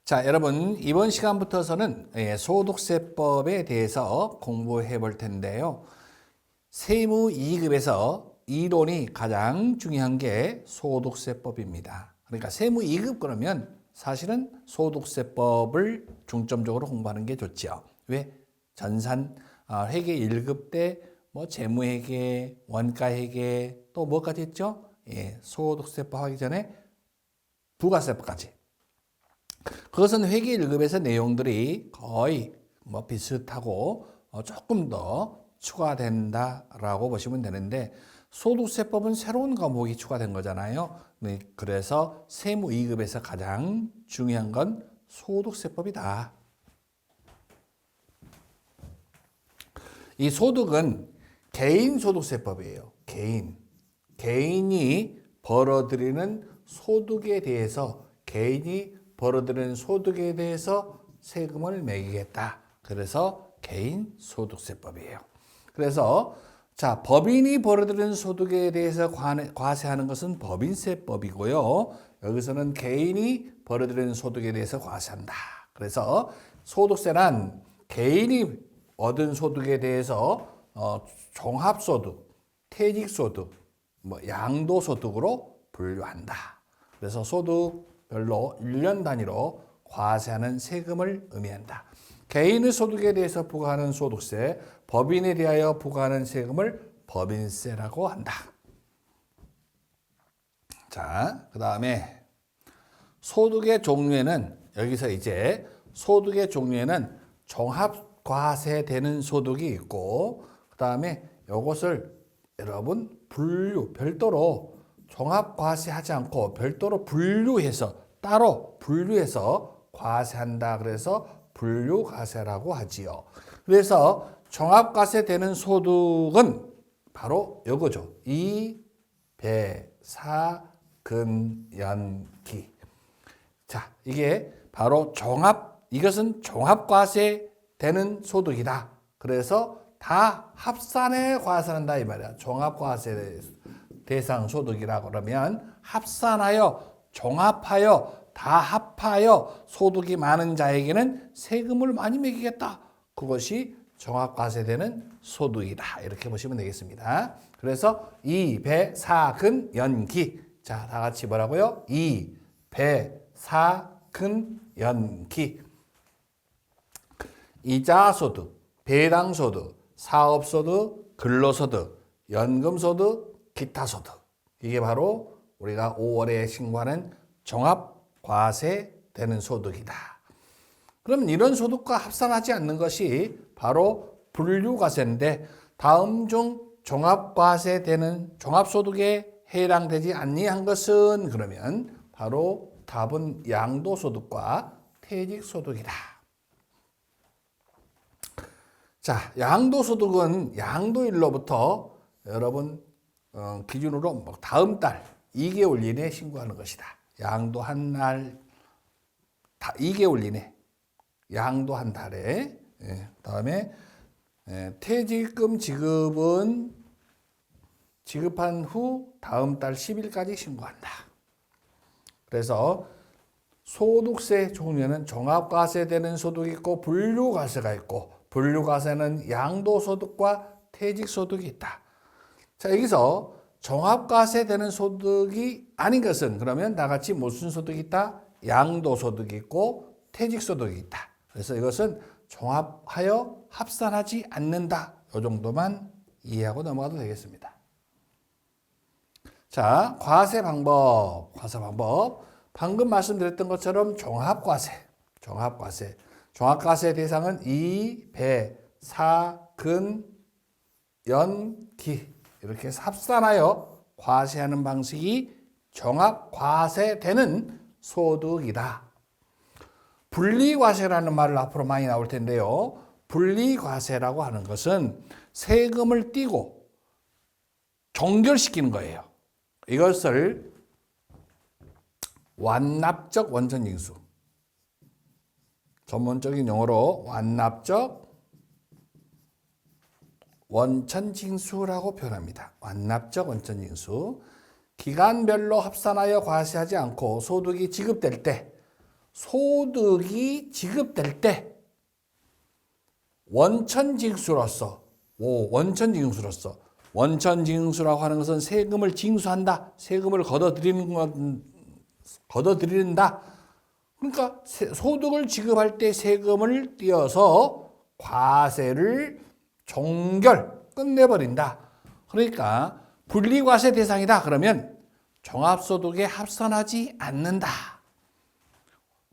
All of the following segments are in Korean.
자, 여러분 이번 시간부터서는 소득세법에 대해서 공부해 볼 텐데요. 세무 2급에서 이론이 가장 중요한 게 소득세법입니다. 그러니까 세무 2급 그러면 사실은 소득세법을 중점적으로 공부하는 게 좋죠. 왜? 전산 회계 1급 때 뭐 재무회계, 원가회계 또 뭐까지 했죠? 소득세법 하기 전에 부가세법까지. 그것은 회계 1급에서 내용들이 거의 뭐 비슷하고 조금 더 추가된다라고 보시면 되는데 소득세법은 새로운 과목이 추가된 거잖아요. 그래서 세무 2급에서 가장 중요한 건 소득세법이다. 이 소득은 개인소득세법이에요. 개인이 벌어들이는 소득에 대해서 세금을 매기겠다. 그래서 개인소득세법이에요. 그래서 자, 법인이 벌어들이는 소득에 대해서 과세하는 것은 법인세법이고요. 여기서는 개인이 벌어들이는 소득에 대해서 과세한다. 그래서 소득세란 개인이 얻은 소득에 대해서 종합소득, 퇴직소득, 양도소득으로 분류한다. 그래서 소득별로 1년 단위로 과세하는 세금을 의미한다. 개인의 소득에 대해서 부과하는 소득세, 법인에 대하여 부과하는 세금을 법인세라고 한다. 자, 그 다음에 소득의 종류에는 여기서 이제 소득의 종류에는 종합과세되는 소득이 있고 그 다음에 이것을 여러분 별도로 종합과세하지 않고 별도로 따로 분류해서 과세한다. 그래서 분류과세라고 하지요. 그래서 종합과세되는 소득은 바로 이거죠. 이, 배, 사, 근, 연, 기. 자, 이게 바로 이것은 종합과세되는 소득이다. 그래서 다 합산해 과세한다 이 말이야. 종합과세 대상 소득이라고 그러면 합산하여 종합하여 다 합하여 소득이 많은 자에게는 세금을 많이 매기겠다. 그것이 종합과세되는 소득이다. 이렇게 보시면 되겠습니다. 그래서 이, 배, 사, 근, 연, 기. 자, 다 같이 뭐라고요? 이, 배, 사, 근, 연, 기. 이자소득, 배당소득, 사업소득, 근로소득, 연금소득, 기타소득. 이게 바로 우리가 5월에 신고하는 종합과세되는 소득이다. 그럼 이런 소득과 합산하지 않는 것이 바로 분류과세인데 다음 중 종합과세되는 종합소득에 해당되지 아니한 것은 그러면 바로 답은 양도소득과 퇴직소득이다. 자, 양도소득은 양도일로부터 여러분 기준으로 다음 달 2개월 이내에 신고하는 것이다. 양도한 날 2개월 이내 양도한 달에 그다음에 퇴직금 지급은 지급한 후 다음 달 10일까지 신고한다. 그래서 소득세 종류에는 종합과세되는 소득이 있고 분류과세가 있고 분류과세는 양도소득과 퇴직소득이 있다. 자, 여기서 종합과세되는 소득이 아닌 것은 그러면 나같이 무슨 소득이 있다? 양도소득이 있고 퇴직소득이 있다. 그래서 이것은 종합하여 합산하지 않는다. 이 정도만 이해하고 넘어가도 되겠습니다. 자, 과세 방법. 방금 말씀드렸던 것처럼 종합과세 대상은 이, 배, 사, 근, 연, 기. 이렇게 합산하여 과세하는 방식이 종합과세되는 소득이다. 분리과세라는 말을 앞으로 많이 나올 텐데요. 분리과세라고 하는 것은 세금을 떼고 종결시키는 거예요. 이것을 완납적 원천징수, 전문적인 용어로 완납적 원천징수라고 표현합니다. 완납적 원천징수. 기간별로 합산하여 과세하지 않고 소득이 지급될 때 소득이 지급될 때 원천징수로서 원천징수라고 하는 것은 세금을 징수한다. 세금을 걷어들인다. 그러니까 소득을 지급할 때 세금을 띄어서 과세를 끝내버린다. 그러니까 분리과세 대상이다. 그러면 종합소득에 합산하지 않는다.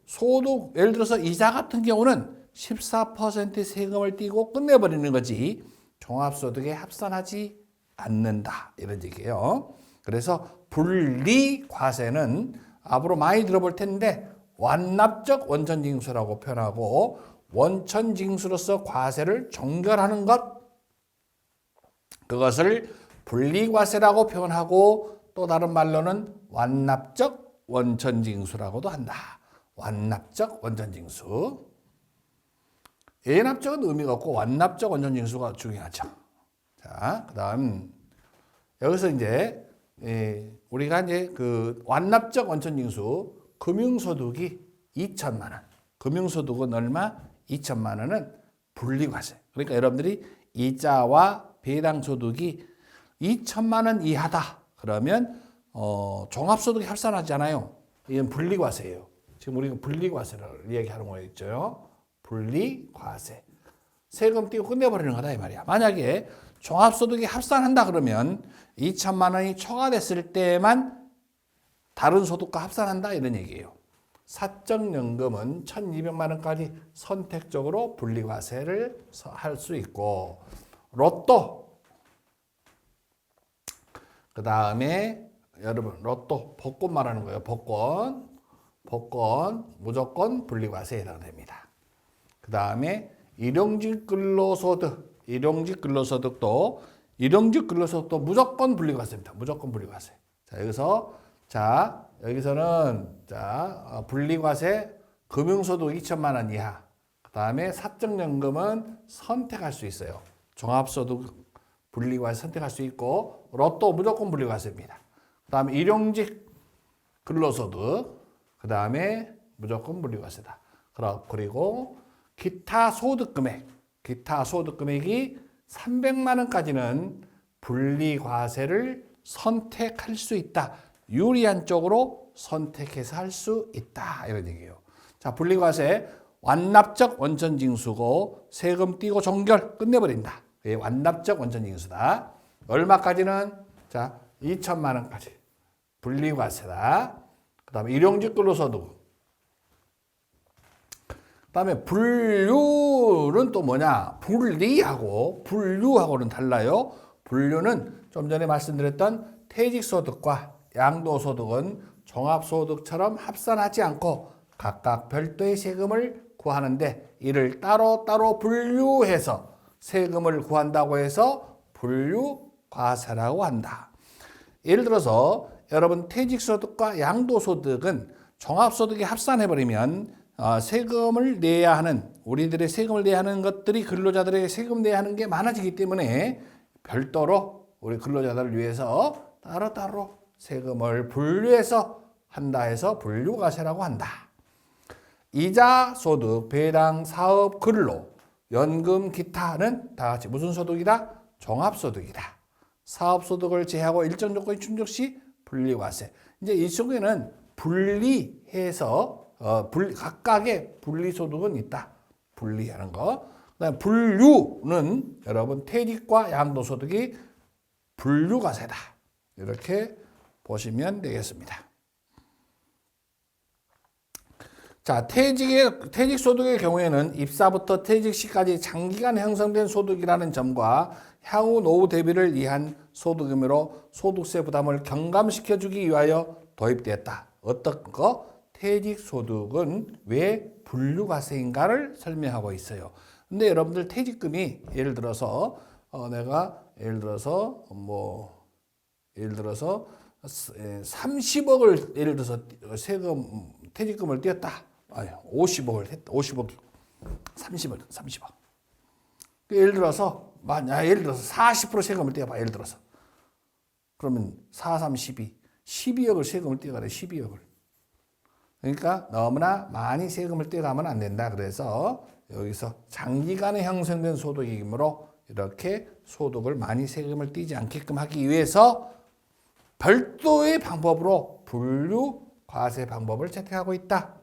소득, 예를 들어서 이자 같은 경우는 14% 세금을 띄고 끝내버리는 거지 종합소득에 합산하지 않는다. 이런 얘기예요. 그래서 분리과세는 앞으로 많이 들어볼 텐데 완납적 원천징수라고 표현하고 원천징수로서 과세를 종결하는 것, 그것을 분리과세라고 표현하고 또 다른 말로는 완납적 원천징수라고도 한다. 완납적 원천징수. 예납적은 의미가 없고 완납적 원천징수가 중요하죠. 자, 그다음 여기서 이제 우리가 이제 그 완납적 원천징수 금융소득이 2천만 원. 금융소득은 얼마? 2천만 원은 분리과세. 그러니까 여러분들이 이자와 배당소득이 2천만 원 이하다. 그러면 종합소득이 합산하잖아요. 이건 분리과세예요. 지금 우리가 분리과세를 얘기하는 거였죠. 분리과세. 세금 띄고 끝내버리는 거다 이 말이야. 만약에 종합소득이 합산한다 그러면 2천만 원이 초과됐을 때만 다른 소득과 합산한다 이런 얘기예요. 사적연금은 1,200만 원까지 선택적으로 분리과세를 할 수 있고 로또 그 다음에 여러분 로또 복권 말하는 거예요. 복권 무조건 분리과세에 해당됩니다. 그 다음에 일용직 근로소득도 무조건 분리과세입니다. 무조건 분리과세. 자, 여기서는 분리과세 금융소득 2천만 원 이하. 그 다음에 사적연금은 선택할 수 있어요. 종합소득 분리과세 선택할 수 있고 로또 무조건 분리과세입니다. 그 다음에 일용직 근로소득. 그 다음에 무조건 분리과세다. 그리고 기타 소득금액이 300만 원까지는 분리과세를 선택할 수 있다. 유리한 쪽으로 선택해서 할 수 있다. 이런 얘기예요. 자, 분리과세 완납적 원천징수고 세금 띄고 종결 끝내버린다. 이게 완납적 원천징수다. 얼마까지는? 자, 2천만 원까지 분리과세다. 그 다음에 일용직 근로소득. 그 다음에 분류는 또 뭐냐? 분류하고는 달라요. 분류는 좀 전에 말씀드렸던 퇴직소득과 양도소득은 종합소득처럼 합산하지 않고 각각 별도의 세금을 구하는데 이를 따로따로 분류해서 세금을 구한다고 해서 분류과세라고 한다. 예를 들어서 여러분 퇴직소득과 양도소득은 종합소득에 합산해버리면 세금을 내야 하는 우리들의 세금을 내야 하는 것들이 근로자들에게 세금 내야 하는 게 많아지기 때문에 별도로 우리 근로자들을 위해서 따로따로 세금을 분류해서 한다 해서 분류과세라고 한다. 이자, 소득, 배당, 사업, 근로, 연금, 기타는 다 같이 무슨 소득이다? 종합소득이다. 사업소득을 제하고 일정 조건이 충족 시 분리과세. 이제 이 속에는 분리해서 각각의 분리소득은 있다. 분리하는 거. 그다음에 분류는 여러분 퇴직과 양도소득이 분류과세다. 이렇게 보시면 되겠습니다. 자, 퇴직소득의 경우에는 입사부터 퇴직 시까지 장기간 형성된 소득이라는 점과 향후 노후 대비를 위한 소득이므로 소득세 부담을 경감시켜주기 위하여 도입되었다. 어떤 거? 퇴직소득은 왜 분류과세인가를 설명하고 있어요. 근데 여러분들 퇴직금이 예를 들어서 30억을 예를 들어서 세금 퇴직금을 띄었다. 50억을 했다. 50억, 30억. 예를 들어서 40% 세금을 떼어봐. 예를 들어서 그러면 4, 3, 12, 12억을 세금을 떼어가래. 12억을. 그러니까 너무나 많이 세금을 떼가면 안 된다. 그래서 여기서 장기간에 형성된 소득이므로 이렇게 소득을 많이 세금을 떼지 않게끔 하기 위해서 별도의 방법으로 분류 과세 방법을 채택하고 있다.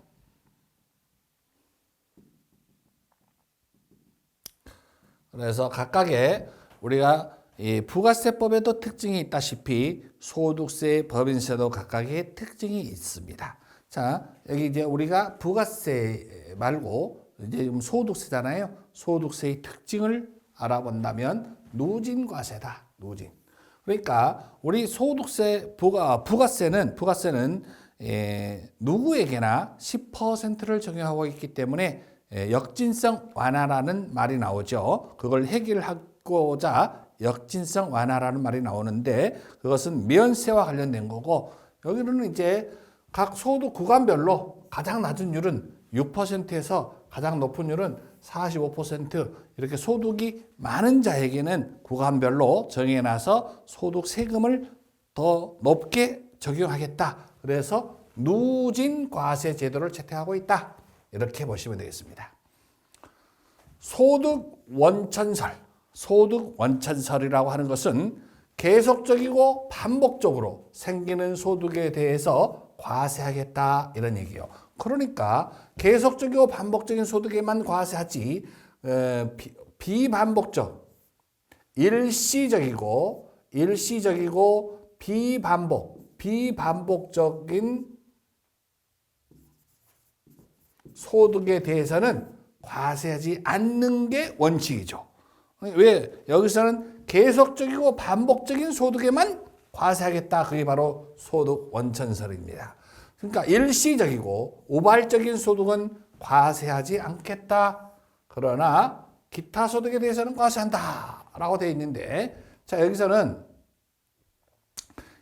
그래서 각각의 우리가 이 부가세법에도 특징이 있다시피 소득세, 법인세도 각각의 특징이 있습니다. 자, 여기 이제 우리가 부가세 말고 이제 소득세잖아요. 소득세의 특징을 알아본다면 누진과세다. 누진. 그러니까 우리 소득세 부가세는 누구에게나 10%를 적용하고 있기 때문에 역진성 완화라는 말이 나오죠. 그걸 해결하고자 역진성 완화라는 말이 나오는데 그것은 면세와 관련된 거고 여기는 이제 각 소득 구간별로 가장 낮은 율은 6%에서 가장 높은 율은 45% 이렇게 소득이 많은 자에게는 구간별로 정해놔서 소득 세금을 더 높게 적용하겠다. 그래서 누진과세 제도를 채택하고 있다. 이렇게 보시면 되겠습니다. 소득 원천설이라고 하는 것은 계속적이고 반복적으로 생기는 소득에 대해서 과세하겠다 이런 얘기예요. 그러니까 계속적이고 반복적인 소득에만 과세하지 비반복적, 일시적이고 비반복적인 소득에 대해서는 과세하지 않는 게 원칙이죠. 왜? 여기서는 계속적이고 반복적인 소득에만 과세하겠다. 그게 바로 소득 원천설입니다. 그러니까 일시적이고 우발적인 소득은 과세하지 않겠다. 그러나 기타 소득에 대해서는 과세한다. 라고 되어 있는데 자 여기서는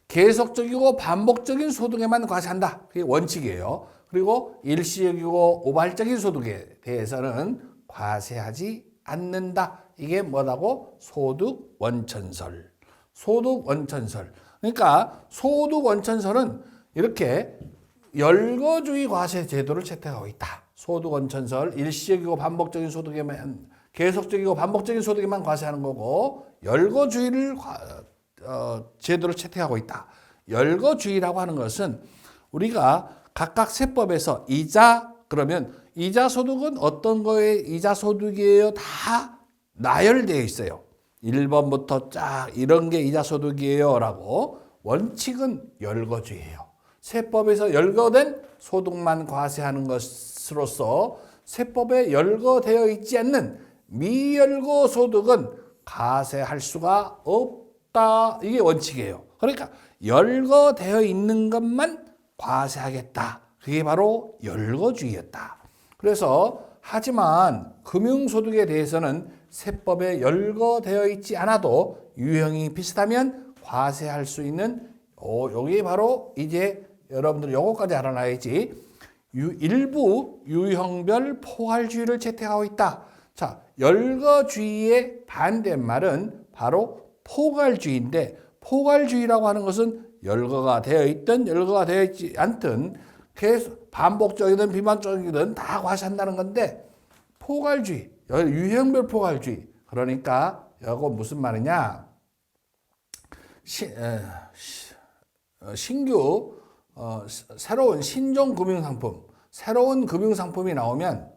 계속적이고 반복적인 소득에만 과세한다. 그게 원칙이에요. 그리고 일시적이고 우발적인 소득에 대해서는 과세하지 않는다. 이게 뭐라고? 소득 원천설. 그러니까 소득 원천설은 이렇게 열거주의 과세 제도를 채택하고 있다. 소득 원천설, 일시적이고 반복적인 소득에만 계속적이고 반복적인 소득에만 과세하는 거고 열거주의를 제도를 채택하고 있다. 열거주의라고 하는 것은 우리가 각각 세법에서 이자 그러면 이자 소득은 어떤 거에 이자 소득이에요? 다 나열되어 있어요. 1번부터 쫙 이런 게 이자 소득이에요 라고 원칙은 열거주의예요. 세법에서 열거된 소득만 과세하는 것으로서 세법에 열거되어 있지 않는 미열거 소득은 과세할 수가 없다. 이게 원칙이에요. 그러니까 열거되어 있는 것만 과세하겠다. 그게 바로 열거주의였다. 그래서 하지만 금융소득에 대해서는 세법에 열거되어 있지 않아도 유형이 비슷하면 과세할 수 있는 여기 바로 이제 여러분들 요거까지 알아놔야지. 일부 유형별 포괄주의를 채택하고 있다. 자, 열거주의의 반대말은 바로 포괄주의인데 포괄주의라고 하는 것은 열거가 되어 있든 열거가 되어 있지 않든 계속 반복적이든 비반복적이든 다 과세한다는 건데 포괄주의, 유형별 포괄주의. 그러니까 이거 무슨 말이냐? 신규 새로운 신종 금융상품, 새로운 금융상품이 나오면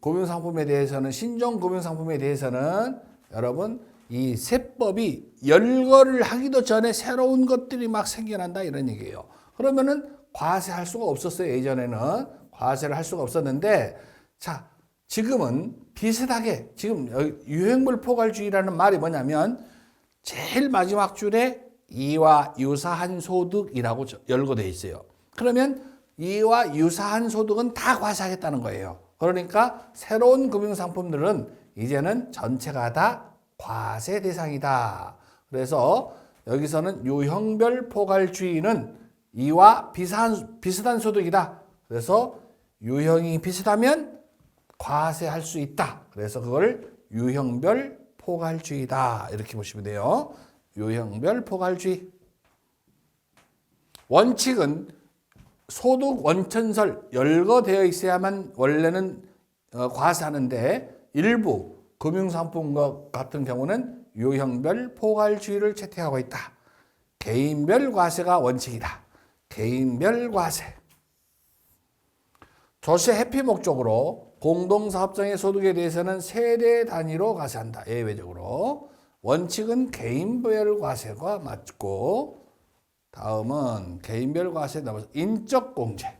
금융상품에 대해서는 신종 금융상품에 대해서는 여러분 이 세법이 열거를 하기도 전에 새로운 것들이 막 생겨난다 이런 얘기예요. 그러면은 과세할 수가 없었어요. 예전에는 과세를 할 수가 없었는데 자 지금은 비슷하게 지금 유형별 포괄주의라는 말이 뭐냐면 제일 마지막 줄에 이와 유사한 소득이라고 열거되어 있어요. 그러면 이와 유사한 소득은 다 과세하겠다는 거예요. 그러니까 새로운 금융상품들은 이제는 전체가 다 과세 대상이다. 그래서 여기서는 유형별 포괄주의는 이와 비슷한 소득이다. 그래서 유형이 비슷하면 과세할 수 있다. 그래서 그걸 유형별 포괄주의다. 이렇게 보시면 돼요. 유형별 포괄주의. 원칙은 소득 원천설 열거되어 있어야만 원래는 과세하는데 일부 금융상품과 같은 경우는 유형별 포괄주의를 채택하고 있다. 개인별 과세가 원칙이다. 개인별 과세. 조세 회피 목적으로 공동사업장의 소득에 대해서는 세대 단위로 과세한다. 예외적으로. 원칙은 개인별 과세가 맞고, 다음은 개인별 과세에 넘어서 인적공제.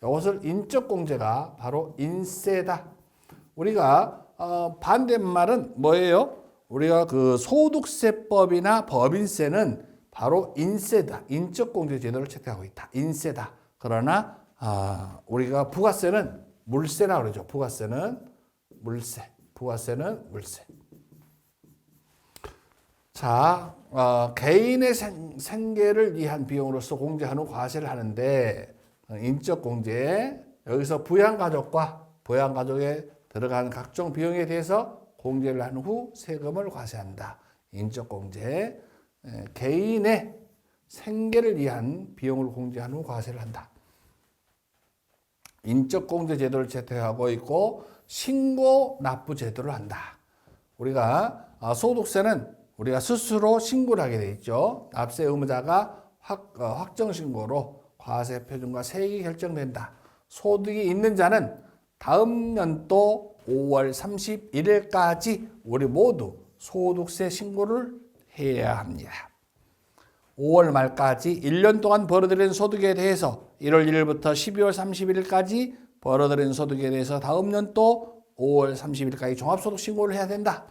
이것을 인적공제가 바로 인세다. 우리가 반대말은 뭐예요? 우리가 그 소득세법이나 법인세는 바로 인세다. 인적공제 제도를 채택하고 있다. 인세다. 그러나 우리가 부가세는 물세라고 그러죠. 부가세는 물세. 부가세는 물세. 자, 개인의 생계를 위한 비용으로서 공제한 후 과세를 하는데 인적공제, 여기서 부양가족과 부양가족에 들어가는 각종 비용에 대해서 공제를 한 후 세금을 과세한다. 인적공제, 개인의 생계를 위한 비용을 공제한 후 과세를 한다. 인적공제 제도를 채택하고 있고 신고 납부 제도를 한다. 우리가 소득세는 우리가 스스로 신고를 하게 돼 있죠. 납세 의무자가 확정 신고로 과세 표준과 세액이 결정된다. 소득이 있는 자는 다음 연도 5월 31일까지 우리 모두 소득세 신고를 해야 합니다. 5월 말까지 1년 동안 벌어들인 소득에 대해서 1월 1일부터 12월 31일까지 벌어들인 소득에 대해서 다음 연도 5월 30일까지 종합소득 신고를 해야 된다.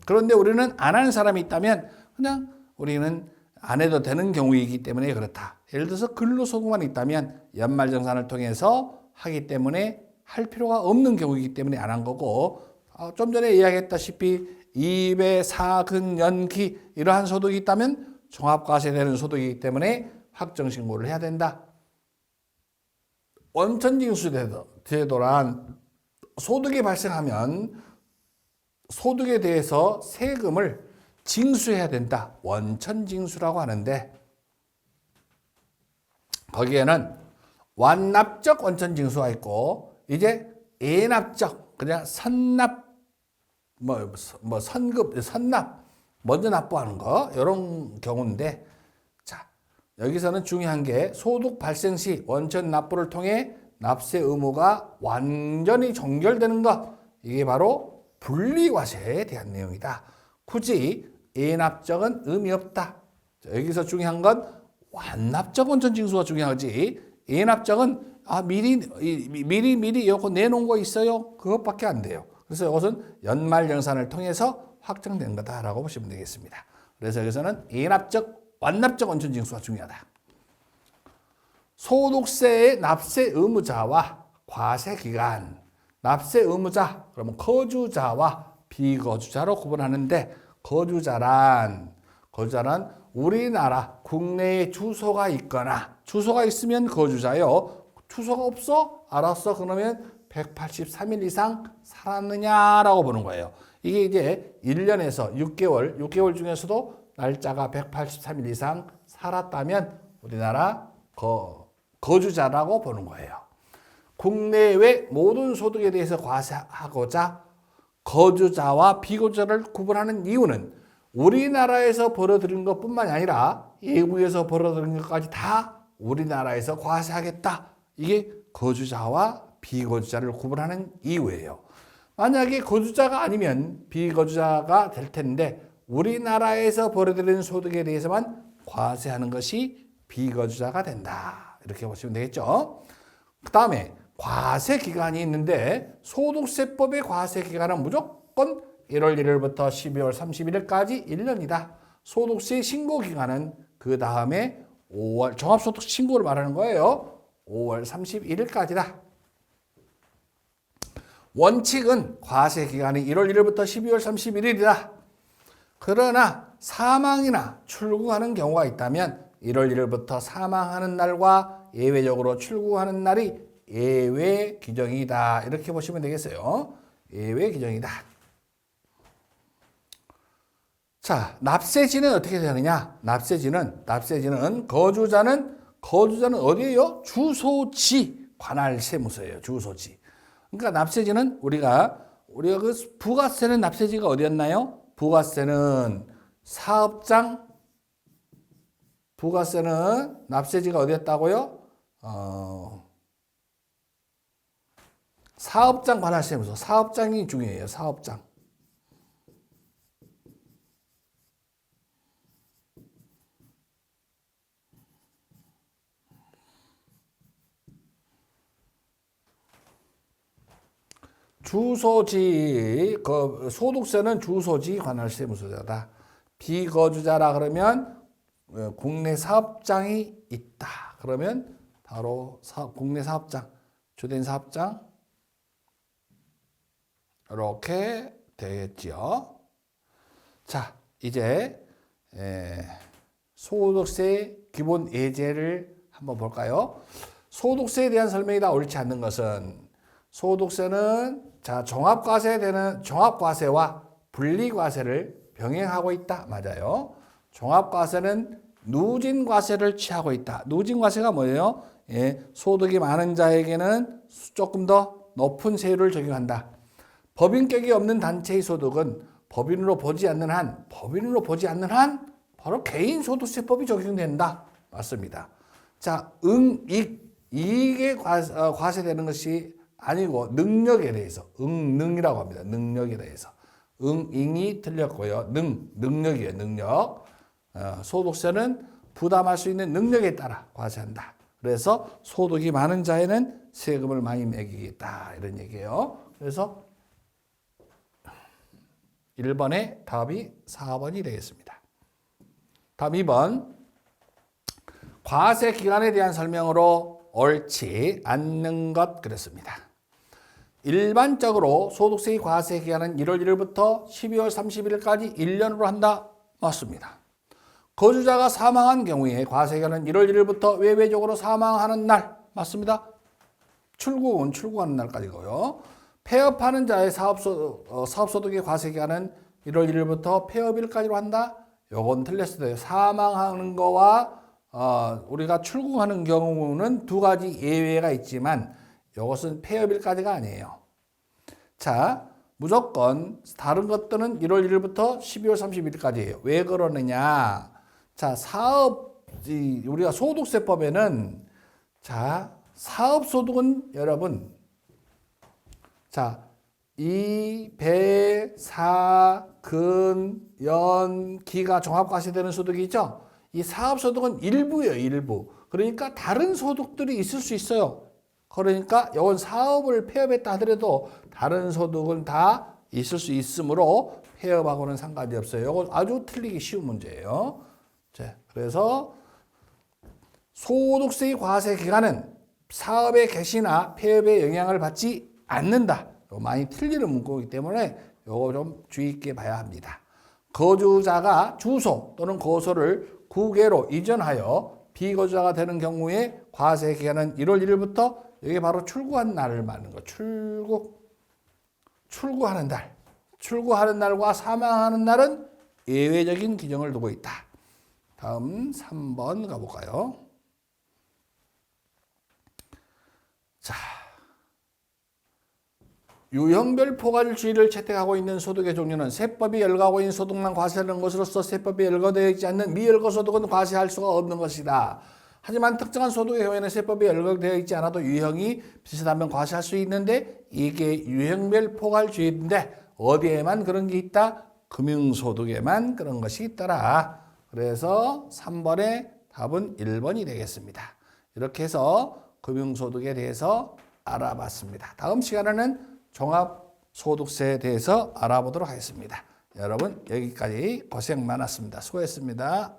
그런데 우리는 안 하는 사람이 있다면 그냥 우리는 안 해도 되는 경우이기 때문에 그렇다. 예를 들어서 근로소득만 있다면 연말정산을 통해서 하기 때문에 할 필요가 없는 경우이기 때문에 안 한 거고, 좀 전에 이야기했다시피 2배, 4근, 연기 이러한 소득이 있다면 종합과세되는 소득이기 때문에 확정신고를 해야 된다. 원천징수 제도란 소득이 발생하면 소득에 대해서 세금을 징수해야 된다. 원천징수라고 하는데 거기에는 완납적 원천징수가 있고 이제 예납적 그냥 선납 선급 선납 먼저 납부하는 거 이런 경우인데, 자 여기서는 중요한 게 소득 발생 시 원천 납부를 통해 납세 의무가 완전히 종결되는 것, 이게 바로 분리과세에 대한 내용이다. 굳이 예납적은 의미 없다. 자, 여기서 중요한 건 완납적 원천징수가 중요하지, 예납적은 미리 이거 내놓은 거 있어요? 그것밖에 안 돼요. 그래서 이것은 연말정산을 통해서 확정된 거다라고 보시면 되겠습니다. 그래서 여기서는 예납적, 완납적 원천징수가 중요하다. 소득세의 납세 의무자와 과세 기간, 납세 의무자 그러면 거주자와 비거주자로 구분하는데, 거주자란 우리나라 국내에 주소가 있거나, 주소가 있으면 거주자요. 주소가 없어? 알았어. 그러면 183일 이상 살았느냐라고 보는 거예요. 이게 이제 1년에서 6개월 중에서도 날짜가 183일 이상 살았다면 우리나라 거주자라고 보는 거예요. 국내외 모든 소득에 대해서 과세하고자 거주자와 비거주자를 구분하는 이유는 우리나라에서 벌어들인 것뿐만이 아니라 외국에서 벌어들인 것까지 다 우리나라에서 과세하겠다. 이게 거주자와 비거주자를 구분하는 이유예요. 만약에 거주자가 아니면 비거주자가 될 텐데 우리나라에서 벌어들인 소득에 대해서만 과세하는 것이 비거주자가 된다. 이렇게 보시면 되겠죠. 그 다음에 과세 기간이 있는데 소득세법의 과세 기간은 무조건 1월 1일부터 12월 31일까지 1년이다. 소득세 신고 기간은 그 다음에 5월, 종합소득 신고를 말하는 거예요. 5월 31일까지다. 원칙은 과세 기간이 1월 1일부터 12월 31일이다. 그러나 사망이나 출국하는 경우가 있다면 1월 1일부터 사망하는 날과 예외적으로 출국하는 날이 예외 규정이다. 이렇게 보시면 되겠어요. 예외 규정이다. 자, 납세지는 어떻게 되느냐? 납세지는 거주자는 거주자는 어디예요? 주소지 관할 세무서예요. 주소지. 그러니까 납세지는 우리가 그 부가세는 납세지가 어디였나요? 부가세는 납세지가 어디였다고요? 사업장 관할 세무서. 사업장이 중요해요. 사업장. 주소지, 소득세는 주소지 관할 세무서다. 비거주자라 그러면 국내 사업장이 있다. 그러면 바로 국내 사업장, 주된 사업장 이렇게 되겠죠. 자, 이제 소득세 기본 예제를 한번 볼까요? 소득세에 대한 설명이 다 옳지 않는 것은 소득세는 종합과세와 분리과세를 병행하고 있다. 맞아요. 종합과세는 누진과세를 취하고 있다. 누진과세가 뭐예요? 소득이 많은 자에게는 조금 더 높은 세율을 적용한다. 법인격이 없는 단체의 소득은 법인으로 보지 않는 한 바로 개인소득세법이 적용된다. 맞습니다. 자, 이익에 과세되는 것이 아니고 능력에 대해서 능이라고 합니다. 능력에 대해서 잉이 틀렸고요. 능력이에요. 능력. 소득세는 부담할 수 있는 능력에 따라 과세한다. 그래서 소득이 많은 자에는 세금을 많이 매기겠다 이런 얘기예요. 그래서 1번의 답이 4번이 되겠습니다. 다음 2번. 과세 기간에 대한 설명으로 옳지 않는 것 그랬습니다. 일반적으로 소득세의 과세 기간은 1월 1일부터 12월 31일까지 1년으로 한다. 맞습니다. 거주자가 사망한 경우에 과세 기간은 1월 1일부터 외외적으로 사망하는 날. 맞습니다. 출구하는 날까지고요. 폐업하는 자의 사업소득의 과세 기간은 1월 1일부터 폐업일까지로 한다. 요건 틀렸어요. 사망하는 거와 우리가 출국하는 경우는 두 가지 예외가 있지만 이것은 폐업일까지가 아니에요. 자, 무조건 다른 것들은 1월 1일부터 12월 31일까지예요. 왜 그러느냐? 자, 우리가 소득세법에는 사업소득은 여러분 이, 배, 사, 근, 연, 기가 종합과세되는 소득이 있죠? 이 사업소득은 일부예요. 일부. 그러니까 다른 소득들이 있을 수 있어요. 그러니까 이건 사업을 폐업했다 하더라도 다른 소득은 다 있을 수 있으므로 폐업하고는 상관이 없어요. 이건 아주 틀리기 쉬운 문제예요. 자, 그래서 소득세의 과세 기간은 사업의 개시나 폐업에 영향을 받지 않는다. 많이 틀리는 문구이기 때문에 이거 좀 주의 있게 봐야 합니다. 거주자가 주소 또는 거소를 국외로 이전하여 비거주자가 되는 경우에 과세 기간은 1월 1일부터 이게 바로 출구한 날을 말하는 거. 출구하는 날. 출구하는 날과 사망하는 날은 예외적인 규정을 두고 있다. 다음 3번 가볼까요? 자, 유형별 포괄주의를 채택하고 있는 소득의 종류는 세법이 열거하고 있는 소득만 과세하는 것으로서 세법이 열거되어 있지 않는 미열거 소득은 과세할 수가 없는 것이다. 하지만 특정한 소득의 경우에는 세법이 열거되어 있지 않아도 유형이 비슷하면 과세할 수 있는데 이게 유형별 포괄주의인데 어디에만 그런 게 있다? 금융소득에만 그런 것이 있더라. 그래서 3번의 답은 1번이 되겠습니다. 이렇게 해서 금융소득에 대해서 알아봤습니다. 다음 시간에는 종합소득세에 대해서 알아보도록 하겠습니다. 여러분 여기까지 고생 많았습니다. 수고했습니다.